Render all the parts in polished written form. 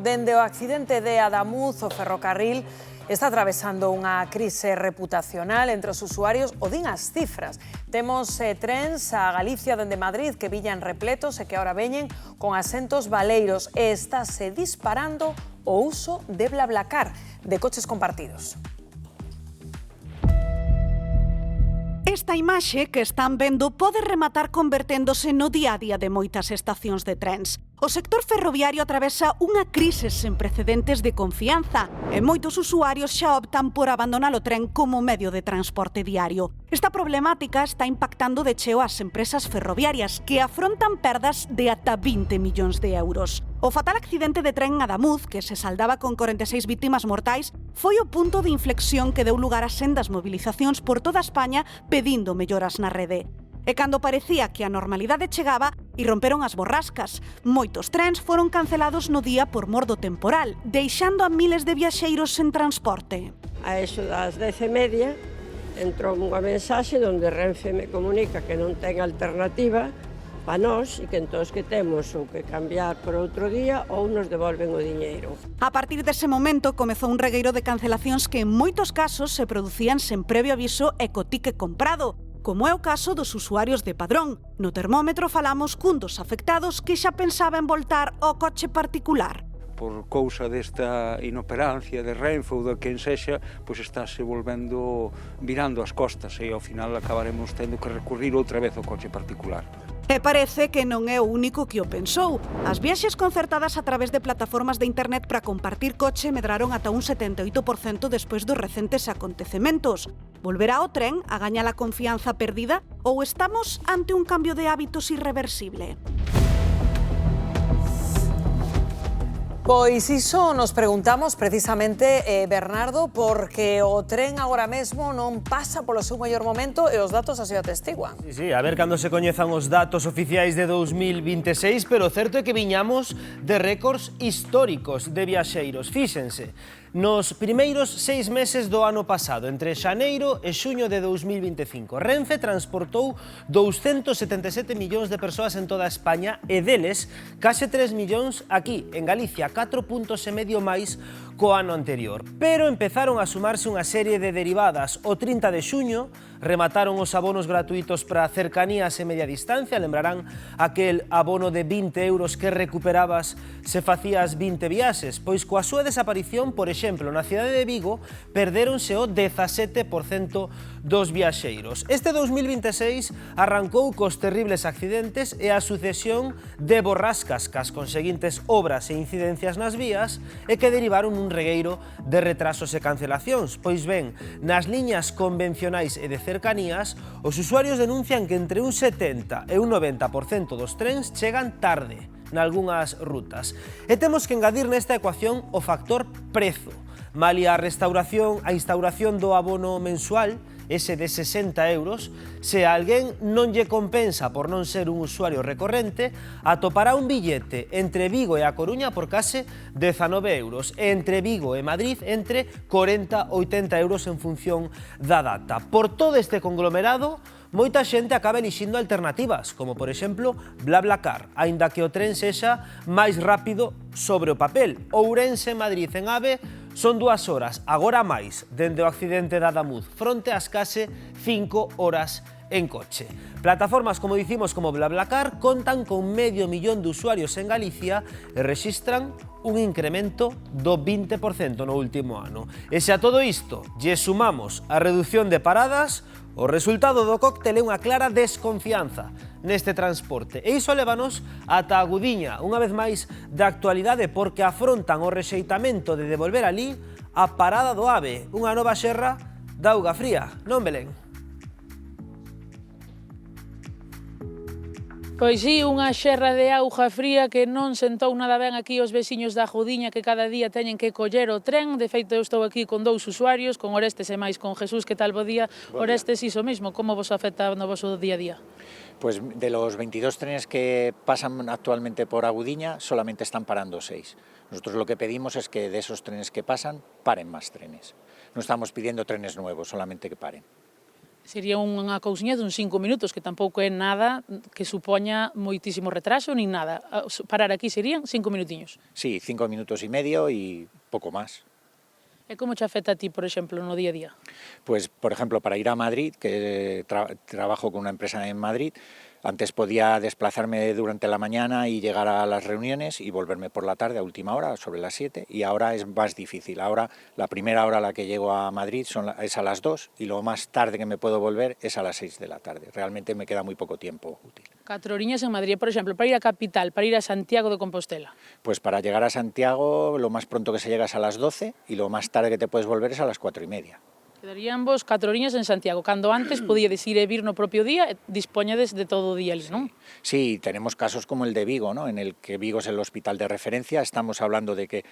Dende o accidente de Adamuz, o ferrocarril está atravesando unha crise reputacional entre os usuarios, o din as cifras. Temos trens a Galicia dende Madrid que villan repletos e que ahora veñen con asentos baleiros e estáse disparando o uso de BlaBlaCar, de coches compartidos. Esta imaxe que están vendo pode rematar converténdose no día a día de moitas estacións de trens. O sector ferroviario atravesa unha crise sen precedentes de confianza e moitos usuarios xa optan por abandonar o tren como medio de transporte diario. Esta problemática está impactando de cheo ás empresas ferroviarias que afrontan perdas de ata 20 millóns de euros. O fatal accidente de tren en Adamuz, que se saldaba con 46 vítimas mortais, foi o punto de inflexión que deu lugar a sendas movilizacións por toda España pedindo melloras na rede. E cando parecía que a normalidade chegaba, irromperon as borrascas. Moitos trens foron cancelados no día por mor do temporal, deixando a miles de viaxeiros sen transporte. A eso das 10:30 entrou unha mensaxe onde Renfe me comunica que non ten alternativa para nós e que entón que temos ou que cambiar por outro día ou nos devolven o diñeiro. A partir dese momento comezou un regueiro de cancelacións que en moitos casos se producían sen previo aviso e co ticket comprado, como é o caso dos usuarios de Padrón. No termómetro falamos cun dos afectados que xa pensaba en voltar ao coche particular. Por cousa desta inoperancia de Renfe ou de quen sexa, pois estáse volvendo, virando as costas e ao final acabaremos tendo que recurrir outra vez ao coche particular. E parece que non é o único que o pensou. As viaxes concertadas a través de plataformas de internet para compartir coche medraron ata un 78% despois dos recentes acontecementos. Volverá ao tren a gañar a confianza perdida ou estamos ante un cambio de hábitos irreversible? Pois iso nos preguntamos precisamente, Bernardo, porque o tren agora mesmo non pasa polo seu mellor momento e os datos así o atestiguan. Sí, a ver cando se coñezan os datos oficiais de 2026, pero o certo é que viñamos de récords históricos de viaxeiros. Fíxense, nos primeiros 6 meses do ano pasado, entre xaneiro e xuño de 2025, Renfe transportou 277 millóns de persoas en toda España e deles case 3 millóns aquí, en Galicia, 4,5 puntos máis co ano anterior. Pero empezaron a sumarse unha serie de derivadas. O 30 de xuño remataron os abonos gratuitos para cercanías e media distancia. Lembrarán aquel abono de 20 euros que recuperabas se facías 20 viaxes. Pois coa súa desaparición, por exemplo, na cidade de Vigo, perdéronse o 17% dos viaxeiros. Este 2026 arrancou cos terribles accidentes e a sucesión de borrascas cas conseguintes obras e incidencias nas vías e que derivaron un regueiro de retrasos e cancelacións. Pois ben, nas liñas convencionais e de cercanías, os usuarios denuncian que entre un 70 e un 90% dos trens chegan tarde nalgunhas rutas. E temos que engadir nesta ecuación o factor prezo. Malia a instauración do abono mensual, ese de 60 euros, se a alguén non lle compensa por non ser un usuario recorrente, atopará un billete entre Vigo e A Coruña por case 19 euros, e entre Vigo e Madrid entre 40 e 80 euros en función da data. Por todo este conglomerado, moita xente acaba elixindo alternativas, como por exemplo BlaBlaCar, aínda que o tren sexa máis rápido sobre o papel. Ourense-Madrid en AVE son 2 horas, agora máis, dende o accidente de Adamuz, fronte ás case 5 horas en coche. Plataformas, como dicimos, como BlaBlaCar, contan con 500.000 de usuarios en Galicia e rexistran un incremento do 20% no último ano. E se a todo isto lle sumamos a reducción de paradas, o resultado do cóctel é unha clara desconfianza neste transporte. E iso lévanos ata a Gudiña, unha vez máis da actualidade, porque afrontan o rexeitamento de devolver alí a parada do AVE, unha nova xerra da auga fría, non, Belén? Pois sí, unha xerra de auga fría que non sentou nada ben aquí os veciños da Gudiña, que cada día teñen que coller o tren. De feito, eu estou aquí con 2 usuarios, con Orestes e máis con Jesús. Que tal, bo día? Orestes, iso mesmo, como vos afecta no voso día a día? Pues de los 22 trenes que pasan actualmente por Agudiña, solamente están parando 6. Nosotros lo que pedimos es que de esos trenes que pasan, paren más trenes. No estamos pidiendo trenes nuevos, solamente que paren. Sería unha cousiña de uns 5 minutos, que tampouco é nada que supoña moitísimo retraso, nin nada. Parar aquí serían 5 minutiños. Sí, 5 minutos y medio y poco más. E como te afecta a ti, por exemplo, no día a día? Pues, por ejemplo, para ir a Madrid, que trabajo con una empresa en Madrid, antes podía desplazarme durante la mañana y llegar a las reuniones y volverme por la tarde a última hora, sobre las 7, y ahora es más difícil. Ahora la primera hora a la que llego a Madrid es a las 2 y lo más tarde que me puedo volver es a las 6 de la tarde. Realmente me queda muy poco tiempo útil. 4 horiñas en Madrid, por exemplo, para ir a capital, para ir a Santiago de Compostela. Pues para llegar a Santiago lo más pronto que se llega es a las 12 y lo más tarde que te puedes volver es a las 4:30. Quedarían vos 4 horiñas en Santiago, cando antes podíades ir e vir no propio día e dispoñades de todo o día ali, non? Sí, tenemos casos como el de Vigo, ¿no? En el que Vigo es el hospital de referencia. Estamos hablando de que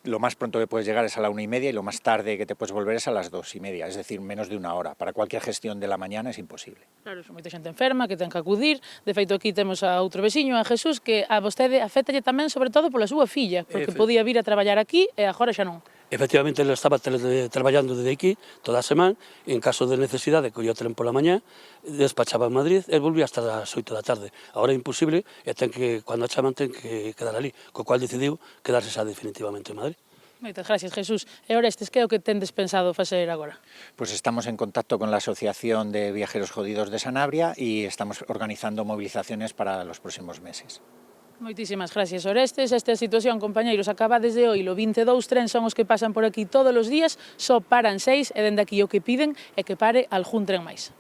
lo más pronto que puedes llegar es a la 1:30 y lo más tarde que te puedes volver es a las 2:30, es decir, menos de una hora. Para cualquier gestión de la mañana es imposible. Claro, son moita xente enferma que ten que acudir. De feito, aquí temos a outro veciño, a Jesús, que a vostede afétalle tamén, sobre todo, pola súa filla, porque podía vir a traballar aquí e agora xa non. Efectivamente, ele estaba traballando desde aquí toda a semana, en caso de necesidade, collía o tren pola mañá, despachaba en Madrid e volvía hasta as 8 da tarde. Agora é imposible e ten que, cando a chaman, ten que quedar ali, co cual decidiu quedarse xa definitivamente en Madrid. Moitas gracias, Jesús. E Orestes, que é o que tendes pensado facer agora? Pues estamos en contacto con la Asociación de Viajeros Jodidos de Sanabria y estamos organizando movilizaciones para los próximos meses. Moitísimas gracias, Orestes. Esta situación, compañeiros, acaba desde hoy. O 22 trens son os que pasan por aquí todos os días, só paran 6 e dende aquí o que piden é que pare algún tren máis.